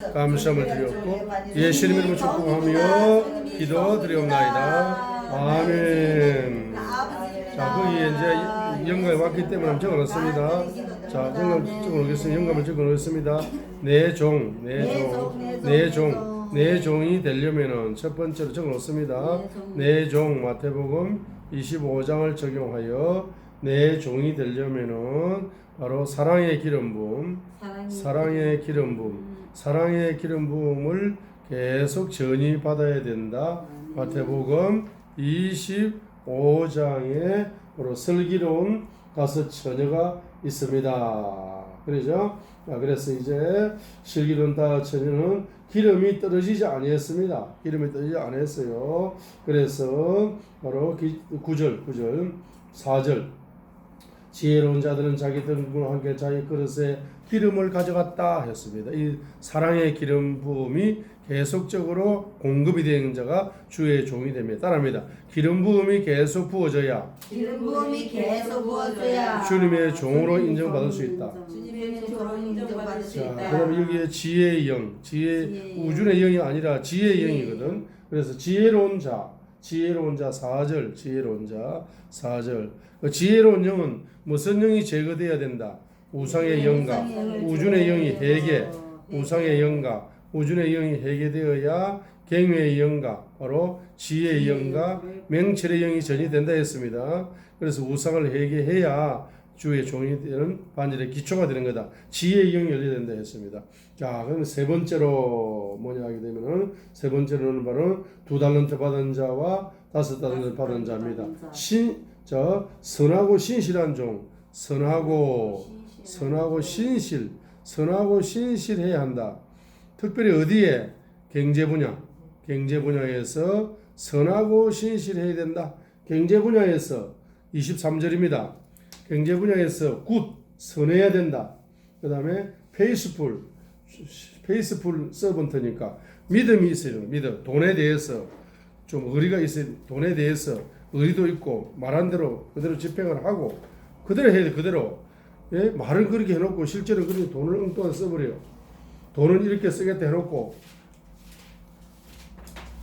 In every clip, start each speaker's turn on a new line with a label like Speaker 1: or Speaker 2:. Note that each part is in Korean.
Speaker 1: 감사함을 드렸고 예수님 이름으로 축복하며 기도드리옵나이다. 아멘. 자, 거기에 이제 영감이 왔기 때문에 적어놓습니다. 자, 영감 적어놓겠습니다. 영감을 적어놓겠습니다. 내 종이 되려면은 첫 번째로 적어놓습니다. 내 종 마태복음 25장을 적용하여 내 종이 되려면은 바로 사랑의 기름 부음, 사랑의 기름 부음을 계속 전이 받아야 된다. 마태복음 25장에 바로 슬기로운 5처녀가 있습니다. 그러죠? 그래서 이제 슬기로운 5처녀는 기름이 떨어지지 아니했습니다. 기름이 떨어지지 않았어요. 그래서 바로 9절, 4절 지혜로운 자들은 자기 등분과 함께 자기 그릇에 기름을 가져갔다 했습니다. 이 사랑의 기름 부음이 계속적으로 공급이 되는 자가 주의 종이 됩니다. 따라합니다. 기름 부음이 계속 부어져야 주님의 종으로 인정받을 수 있다. 자, 그럼 여기에 지혜의 영, 우준의 영이 아니라 지혜의 영이거든. 그래서 지혜로운 자 4절, 지혜로운 자 4절. 지혜로운 영은 무슨 영이 제거되어야 된다? 우상의 영과 우준의 영이 해계, 우상의 영과 우준의 영이 해계되어야 갱회의 영과 바로 지혜의 영과 명철의 영이 전이 된다 했습니다. 그래서 우상을 해계해야 주의 종이 되는 반절의 기초가 되는 거다. 지혜의 영이 열려야 된다 했습니다. 자, 그럼 세 번째로 뭐냐 하게 되면은 세 번째로는 바로 2달란트 받은 자와 5달란트 받은 자입니다. 선하고 신실한 종, 선하고 신실해야 한다. 특별히 어디에? 경제 분야에서 선하고 신실해야 된다. 경제 분야에서 23절입니다. 경제 분야에서 선해야 된다. 그 다음에 페이스풀 서번트니까 믿음이 있어요. 믿음. 돈에 대해서 좀 의리가 있어요. 돈에 대해서 의리도 있고 말한 대로 그대로 집행을 하고 그대로 해야 돼. 그대로. 예? 말을 그렇게 해놓고 실제로 그렇게 돈을 엉뚱하게 써버려요. 돈은 이렇게 쓰겠다 해놓고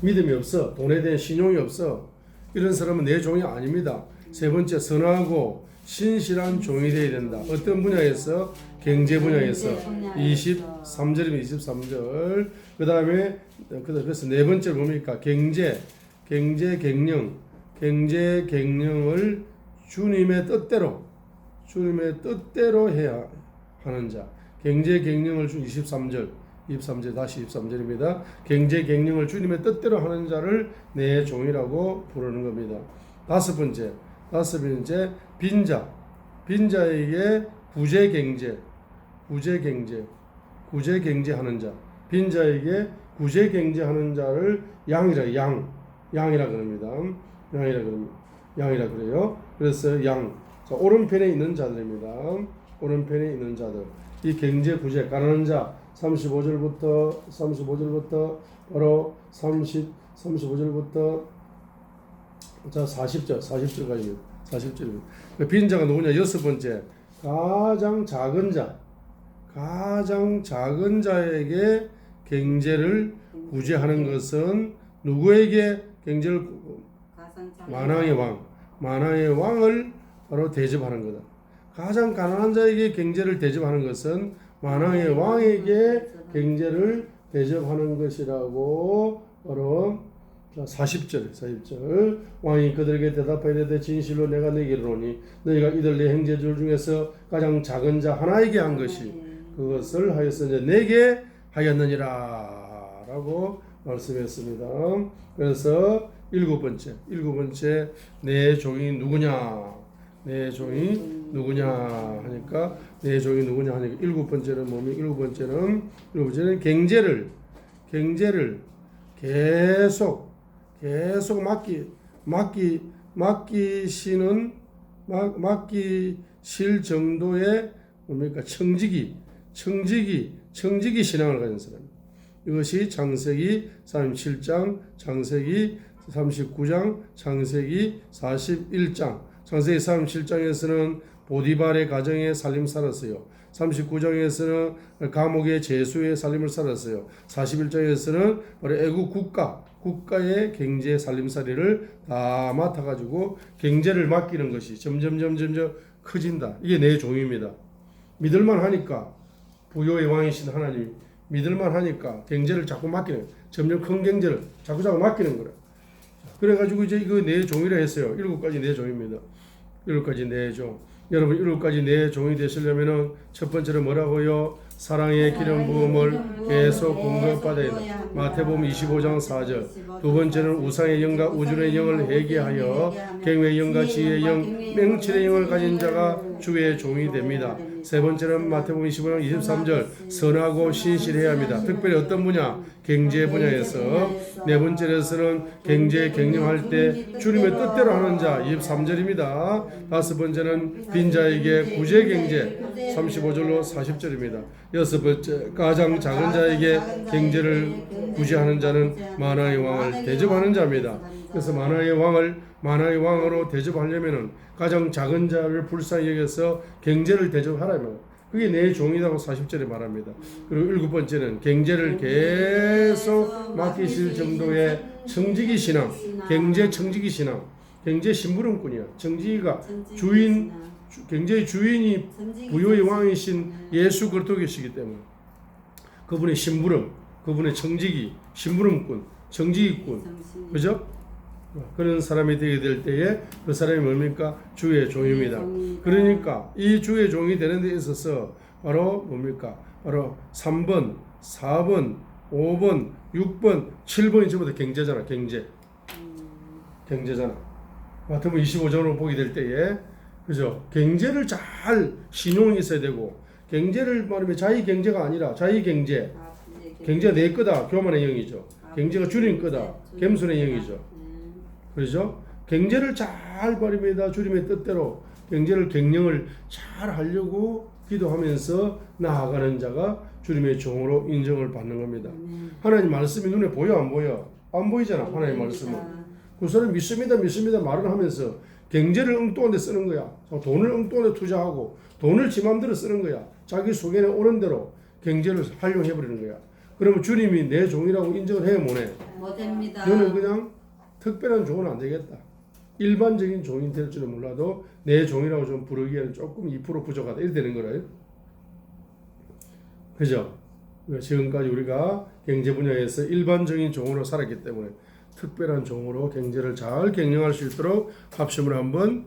Speaker 1: 믿음이 없어. 돈에 대한 신용이 없어. 이런 사람은 내 종이 아닙니다. 세 번째, 선하고 신실한 종이 되어야 된다. 어떤 분야에서? 경제 분야에서. 23절이면 23절. 그 다음에 그래서 네 번째 뭡니까? 경제경영을 주님의 뜻대로 해야 하는 자. 경제경영을 23절 다시 23절입니다. 경제경영을 주님의 뜻대로 하는 자를 내 종이라고 부르는 겁니다. 다섯 번째 빈자에게 구제경제하는 자. 빈자에게 구제경제하는 자를 양이라 그럽니다. 양이라 그래요. 그래서 양. 자, 오른편에 있는 자들입니다. 오른편에 있는 자들. 이 경제 구제 가난한 자 35절부터 바로 35절부터 자 40절까지 40절. 빈자가 누구냐? 여섯 번째, 가장 작은 자에게 경제를 구제하는 것은 누구에게 경제를? 만왕의 왕을 바로 대접하는 거다. 가장 가난한 자에게 경제를 대접하는 것은 만왕의 왕에게 경제를 대접하는 것이라고 바로 40절 왕이 그들에게 대답하여 이르되 진실로 내가 너희에게 이르노니 너희가 이들 내 형제들 중에서 가장 작은 자 하나에게 한 것이 그것을 하여서 내게 하였느니라 라고 말씀했습니다. 그래서 일곱 번째 내 종이 누구냐 하니까 일곱 번째는 뭡니까? 일곱 번째는 경제를 계속 맡기실 정도의 뭡니까? 청지기 신앙을 가진 사람. 이것이 창세기 37장, 창세기 39장, 창세기 41장. 창세기 37장에서는 보디발의 가정에 살림 살았어요. 39장에서는 감옥의 죄수의 삶을 살았어요. 41장에서는 바로 애국 국가의 경제 살림살이를 다 맡아가지고 경제를 맡기는 것이 점점 커진다. 이게 내 종입니다. 믿을만 하니까 부요의 왕이신 하나님 믿을만 하니까 경제를 자꾸 맡기는, 점점 큰 경제를 자꾸 맡기는 거라. 그래가지고 이제 이거 내 종이라 했어요. 7가지 내 종입니다. 7가지 내 종. 여러분 7가지 내 종이 되시려면은 첫 번째로 뭐라고요? 사랑의 기름 부음을 계속 공급받아야 된다. 마태복음 25장 4절. 두 번째는 우상의 영과 우주의 영을 회개하여 경외의 영과 지혜의 영, 명철의 영을 가진 자가 주의 종이 됩니다. 세 번째는 마태복음 25장 23절. 선하고 신실해야 합니다. 특별히 어떤 분야? 경제 분야에서. 네 번째로서는 경제 경영할 때 주님의 뜻대로 하는 자 23절입니다. 다섯 번째는 빈자에게 구제 경제 35절로 40절입니다. 여섯 번째 가장 작은 자에게 경제를 구제하는 자는 만화의 왕을 대접하는 자입니다. 그래서 만화의 왕으로 대접하려면은 가장 작은 자를 불쌍히 여겨서 경제를 대접하라면 그게 내 종이라고 40절에 말합니다. 그리고 일곱 번째는 경제를 계속 맡기실 정도의 청지기 신앙, 경제 청지기 신앙, 경제 심부름꾼이야. 청지기가 주인, 경제의 주인이 부요의 왕이신 예수 그리스도이시기 때문에 그분의 심부름, 그분의 청지기, 심부름꾼, 청지기꾼, 그죠? 그런 사람이 되게 될 때에 그 사람이 뭡니까? 주의 종입니다. 그러니까 이 주의 종이 되는 데 있어서 바로 뭡니까? 바로 3번, 4번, 5번, 6번, 7번이 전부 다 경제잖아. 경제잖아. 마태복음 25장으로 보게 될 때에 그죠? 경제를 잘 신용이 있어야 되고 경제를 말하면 자기 경제가 아니라 자기 경제. 경제가 내 거다. 교만의 영이죠. 경제가 주님 거다. 겸손의 영이죠. 그렇죠? 경제를 잘 버립니다. 주님의 뜻대로 경제를 경영을 잘 하려고 기도하면서 나아가는 자가 주님의 종으로 인정을 받는 겁니다. 하나님 말씀이 눈에 보여 안 보여? 안 보이잖아. 하나님 말씀은. 그 사람 믿습니다 말을 하면서 경제를 엉뚱한 데 쓰는 거야. 돈을 엉뚱한 데 투자하고 돈을 지 맘대로 쓰는 거야. 자기 속에는 오는 대로 경제를 활용해 버리는 거야. 그러면 주님이 내 종이라고 인정을 해 못 해? 못 됩니다. 너는 그냥 특별한 종은 안 되겠다. 일반적인 종이 될 줄은 몰라도 내 종이라고 좀 부르기에는 조금 2% 부족하다. 이렇게 되는 거라. 그죠? 지금까지 우리가 경제 분야에서 일반적인 종으로 살았기 때문에 특별한 종으로 경제를 잘 경영할 수 있도록 합심을 한번